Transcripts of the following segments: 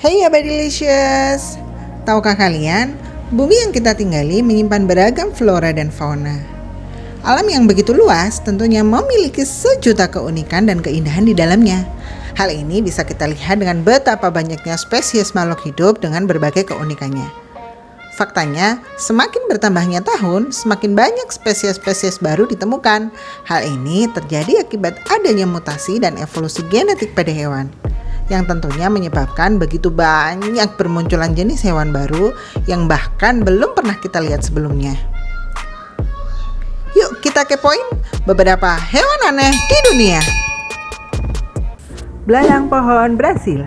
Hey Abadilicious, tahukah kalian, bumi yang kita tinggali menyimpan beragam flora dan fauna. Alam yang begitu luas tentunya memiliki sejuta keunikan dan keindahan di dalamnya. Hal ini bisa kita lihat dengan betapa banyaknya spesies makhluk hidup dengan berbagai keunikannya. Faktanya, semakin bertambahnya tahun, semakin banyak spesies-spesies baru ditemukan. Hal ini terjadi akibat adanya mutasi dan evolusi genetik pada hewan, yang tentunya menyebabkan begitu banyak bermunculan jenis hewan baru yang bahkan belum pernah kita lihat sebelumnya. Yuk kita kepoin beberapa hewan aneh di dunia. Belalang pohon Brasil.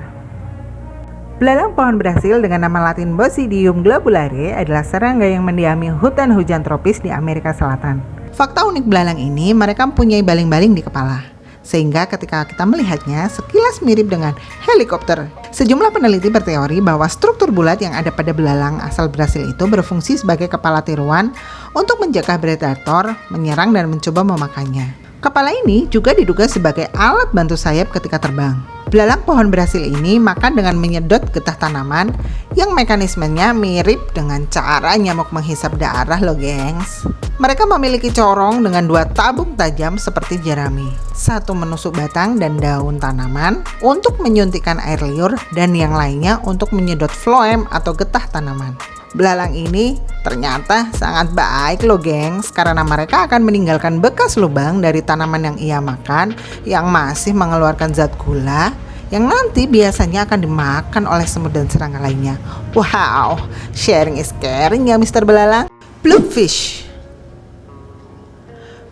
Belalang pohon Brasil dengan nama latin Basidium globulare adalah serangga yang mendiami hutan hujan tropis di Amerika Selatan. Fakta unik belalang ini, mereka mempunyai baling-baling di kepala, sehingga ketika kita melihatnya sekilas mirip dengan helikopter. Sejumlah peneliti berteori bahwa struktur bulat yang ada pada belalang asal Brasil itu berfungsi sebagai kepala tiruan untuk mencegah predator menyerang dan mencoba memakannya. Kepala ini juga diduga sebagai alat bantu sayap ketika terbang. Belalang pohon Brasil ini makan dengan menyedot getah tanaman yang mekanismenya mirip dengan cara nyamuk menghisap darah loh gengs. Mereka memiliki corong dengan 2 tabung tajam seperti jerami. Satu menusuk batang dan daun tanaman untuk menyuntikkan air liur dan yang lainnya untuk menyedot floem atau getah tanaman. Belalang ini ternyata sangat baik loh gengs, karena mereka akan meninggalkan bekas lubang dari tanaman yang ia makan yang masih mengeluarkan zat gula yang nanti biasanya akan dimakan oleh semut dan serangga lainnya. Wow, sharing is caring ya Mr. Belalang. Bluefish.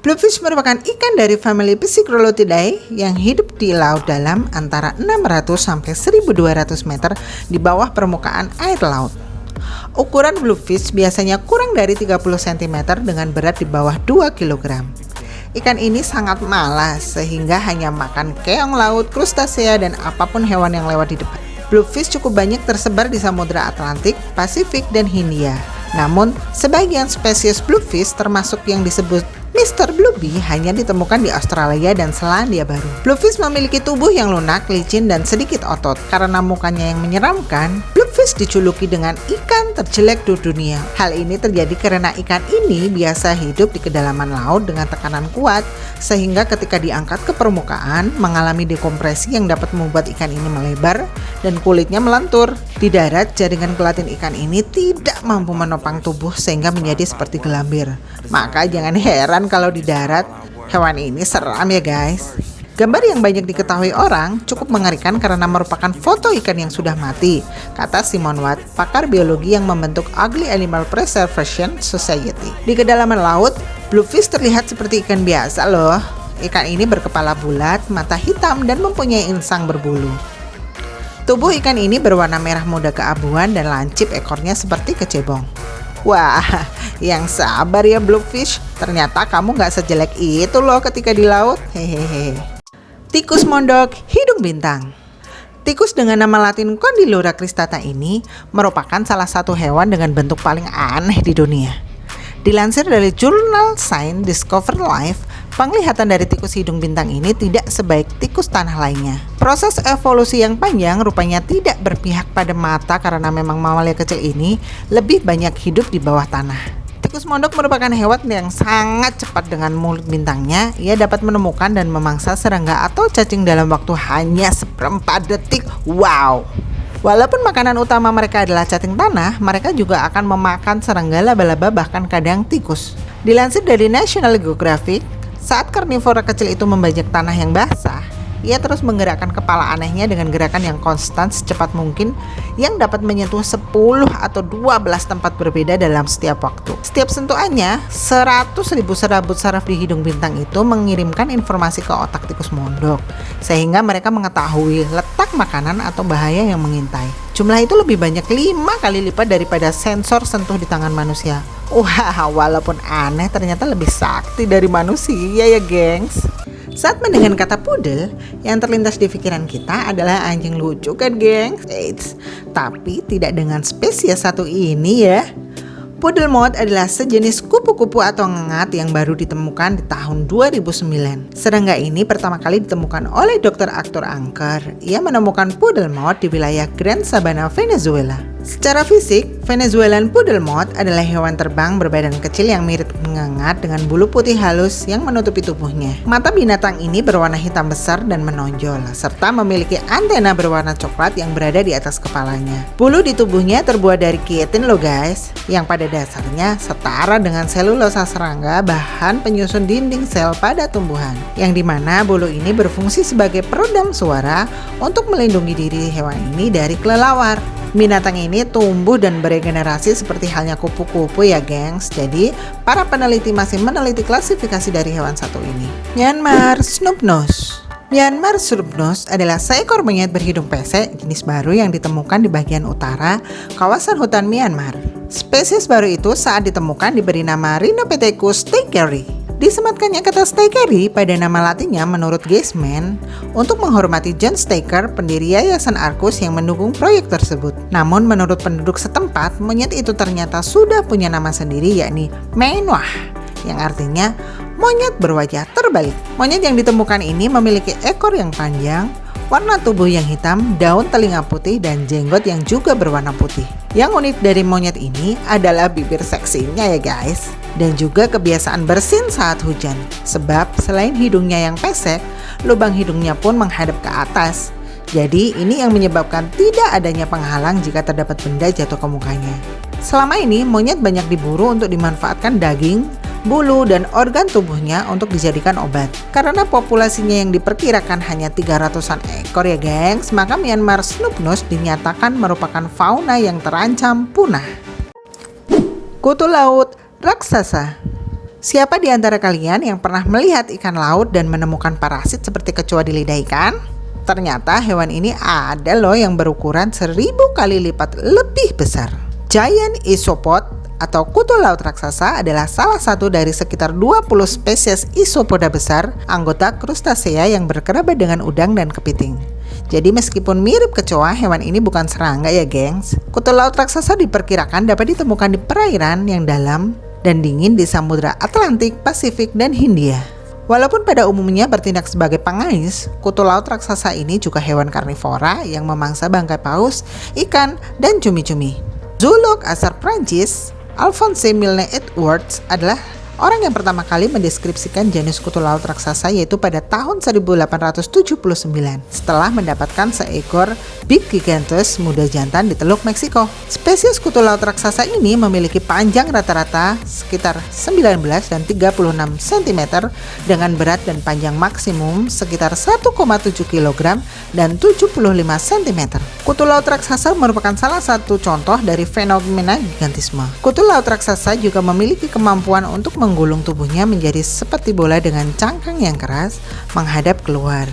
Bluefish merupakan ikan dari famili Piscichroutidae yang hidup di laut dalam antara 600 sampai 1200 meter di bawah permukaan air laut. Ukuran bluefish biasanya kurang dari 30 cm dengan berat di bawah 2 kg. Ikan ini sangat malas sehingga hanya makan keong laut, krustasea, dan apapun hewan yang lewat di depan. Bluefish cukup banyak tersebar di Samudra Atlantik, Pasifik, dan Hindia. Namun, sebagian spesies bluefish termasuk yang disebut Mr. Bluebee hanya ditemukan di Australia dan Selandia Baru. Bluefish memiliki tubuh yang lunak, licin, dan sedikit otot. Karena mukanya yang menyeramkan, bluefish dijuluki dengan ikan terjelek di dunia. Hal ini terjadi karena ikan ini biasa hidup di kedalaman laut dengan tekanan kuat, sehingga ketika diangkat ke permukaan mengalami dekompresi yang dapat membuat ikan ini melebar dan kulitnya melentur. Di darat, jaringan gelatin ikan ini tidak mampu menopang tubuh sehingga menjadi seperti gelambir. Maka jangan heran kalau di darat hewan ini seram ya guys. Gambar yang banyak diketahui orang cukup mengerikan karena merupakan foto ikan yang sudah mati, kata Simon Watt, pakar biologi yang membentuk Ugly Animal Preservation Society. Di kedalaman laut, bluefish terlihat seperti ikan biasa loh. Ikan ini berkepala bulat, mata hitam, dan mempunyai insang berbulu. Tubuh ikan ini berwarna merah muda keabuan dan lancip ekornya seperti kecebong. Wah, yang sabar ya bluefish, ternyata kamu gak sejelek itu loh ketika di laut. Hehehe. Tikus mondok hidung bintang. Tikus dengan nama latin Condylura cristata ini merupakan salah satu hewan dengan bentuk paling aneh di dunia. Dilansir dari jurnal Science Discover Life, penglihatan dari tikus hidung bintang ini tidak sebaik tikus tanah lainnya. Proses evolusi yang panjang rupanya tidak berpihak pada mata karena memang mamalia kecil ini lebih banyak hidup di bawah tanah. Tikus mondok merupakan hewan yang sangat cepat. Dengan mulut bintangnya, ia dapat menemukan dan memangsa serangga atau cacing dalam waktu hanya 1/4 detik. Wow! Walaupun makanan utama mereka adalah cacing tanah, mereka juga akan memakan serangga, laba-laba, bahkan kadang tikus. Dilansir dari National Geographic, saat karnivora kecil itu membajak tanah yang basah, ia terus menggerakkan kepala anehnya dengan gerakan yang konstan secepat mungkin yang dapat menyentuh 10 atau 12 tempat berbeda dalam setiap waktu. Setiap sentuhannya, 100.000 serabut saraf di hidung bintang itu mengirimkan informasi ke otak tikus mondok, sehingga mereka mengetahui letak makanan atau bahaya yang mengintai. Jumlah itu lebih banyak 5 kali lipat daripada sensor sentuh di tangan manusia. Wah, walaupun aneh ternyata lebih sakti dari manusia ya gengs. Saat mendengar kata pudel, yang terlintas di pikiran kita adalah anjing lucu kan gengs? Eits, tapi tidak dengan spesies satu ini ya. Poodle Moth adalah sejenis kupu-kupu atau ngengat yang baru ditemukan di tahun 2009. Serangga ini pertama kali ditemukan oleh Dr. Arthur Anker. Ia menemukan Poodle Moth di wilayah Grand Sabana, Venezuela. Secara fisik, Venezuelan Poodle Moth adalah hewan terbang berbadan kecil yang mirip ngengat dengan bulu putih halus yang menutupi tubuhnya. Mata binatang ini berwarna hitam besar dan menonjol, serta memiliki antena berwarna coklat yang berada di atas kepalanya. Bulu di tubuhnya terbuat dari keratin loh guys, yang pada dasarnya setara dengan selulosa serangga, bahan penyusun dinding sel pada tumbuhan, yang dimana bulu ini berfungsi sebagai peredam suara untuk melindungi diri hewan ini dari kelelawar. Binatang ini tumbuh dan beregenerasi seperti halnya kupu-kupu ya gengs. Jadi para peneliti masih meneliti klasifikasi dari hewan satu ini. Myanmar Snoepnose. Myanmar Snoepnose adalah seekor monyet berhidung pesek jenis baru yang ditemukan di bagian utara kawasan hutan Myanmar. Spesies baru itu saat ditemukan diberi nama Rhinopithecus stakeri. Disematkannya kata Stakeri pada nama latinnya menurut Geisman untuk menghormati John Staker, pendiri Yayasan Arcus yang mendukung proyek tersebut. Namun menurut penduduk setempat, monyet itu ternyata sudah punya nama sendiri yakni Mainwah, yang artinya monyet berwajah terbalik. Monyet yang ditemukan ini memiliki ekor yang panjang, warna tubuh yang hitam, daun telinga putih, dan jenggot yang juga berwarna putih. Yang unik dari monyet ini adalah bibir seksinya ya guys, dan juga kebiasaan bersin saat hujan. Sebab selain hidungnya yang pesek, lubang hidungnya pun menghadap ke atas. Jadi ini yang menyebabkan tidak adanya penghalang jika terdapat benda jatuh ke mukanya. Selama ini monyet banyak diburu untuk dimanfaatkan daging, bulu, dan organ tubuhnya untuk dijadikan obat. Karena populasinya yang diperkirakan hanya 300-an ekor ya gengs, maka Myanmar Snoepnose dinyatakan merupakan fauna yang terancam punah. Kutu laut raksasa. Siapa di antara kalian yang pernah melihat ikan laut dan menemukan parasit seperti kecoa di lidah ikan? Ternyata hewan ini ada loh yang berukuran 1000 kali lipat lebih besar. Giant isopod atau kutu laut raksasa adalah salah satu dari sekitar 20 spesies isopoda besar, anggota krustasea yang berkerabat dengan udang dan kepiting. Jadi meskipun mirip kecoa, hewan ini bukan serangga ya gengs. Kutu laut raksasa diperkirakan dapat ditemukan di perairan yang dalam dan dingin di Samudra Atlantik, Pasifik, dan Hindia. Walaupun pada umumnya bertindak sebagai pengais, kutu laut raksasa ini juga hewan karnivora yang memangsa bangkai paus, ikan, dan cumi-cumi. Zoolog asal Prancis, Alphonse Milne Edwards adalah orang yang pertama kali mendeskripsikan jenis kutu laut raksasa, yaitu pada tahun 1879 setelah mendapatkan seekor Big Gigantus muda jantan di Teluk Meksiko. Spesies kutu laut raksasa ini memiliki panjang rata-rata sekitar 19 dan 36 cm dengan berat dan panjang maksimum sekitar 1,7 kg dan 75 cm. Kutu laut raksasa merupakan salah satu contoh dari fenomena gigantisme. Kutu laut raksasa juga memiliki kemampuan untuk menggulung tubuhnya menjadi seperti bola dengan cangkang yang keras menghadap keluar.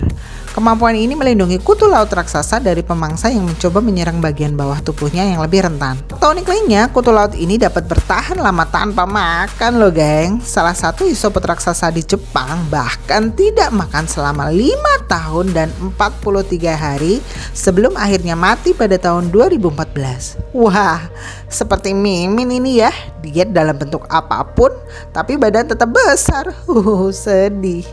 Kemampuan ini melindungi kutu laut raksasa dari pemangsa yang mencoba menyerang bagian bawah tubuhnya yang lebih rentan. Unik lainnya, kutu laut ini dapat bertahan lama tanpa makan loh geng. Salah satu isopod raksasa di Jepang bahkan tidak makan selama 5 tahun dan 43 hari sebelum akhirnya mati pada tahun 2014. Wah, seperti Mimin ini ya, diet dalam bentuk apapun tapi badan tetap besar. Sedih.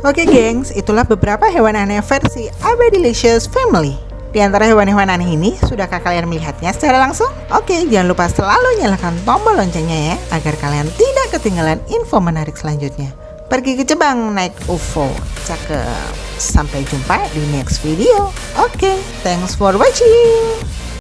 Oke gengs, itulah beberapa hewan aneh versi Abedilicious Family. Di antara hewan-hewan aneh ini, sudahkah kalian melihatnya secara langsung? Oke, jangan lupa selalu nyalakan tombol loncengnya ya, agar kalian tidak ketinggalan info menarik selanjutnya. Pergi ke Jepang naik UFO, cakep. Sampai jumpa di next video. Oke, thanks for watching.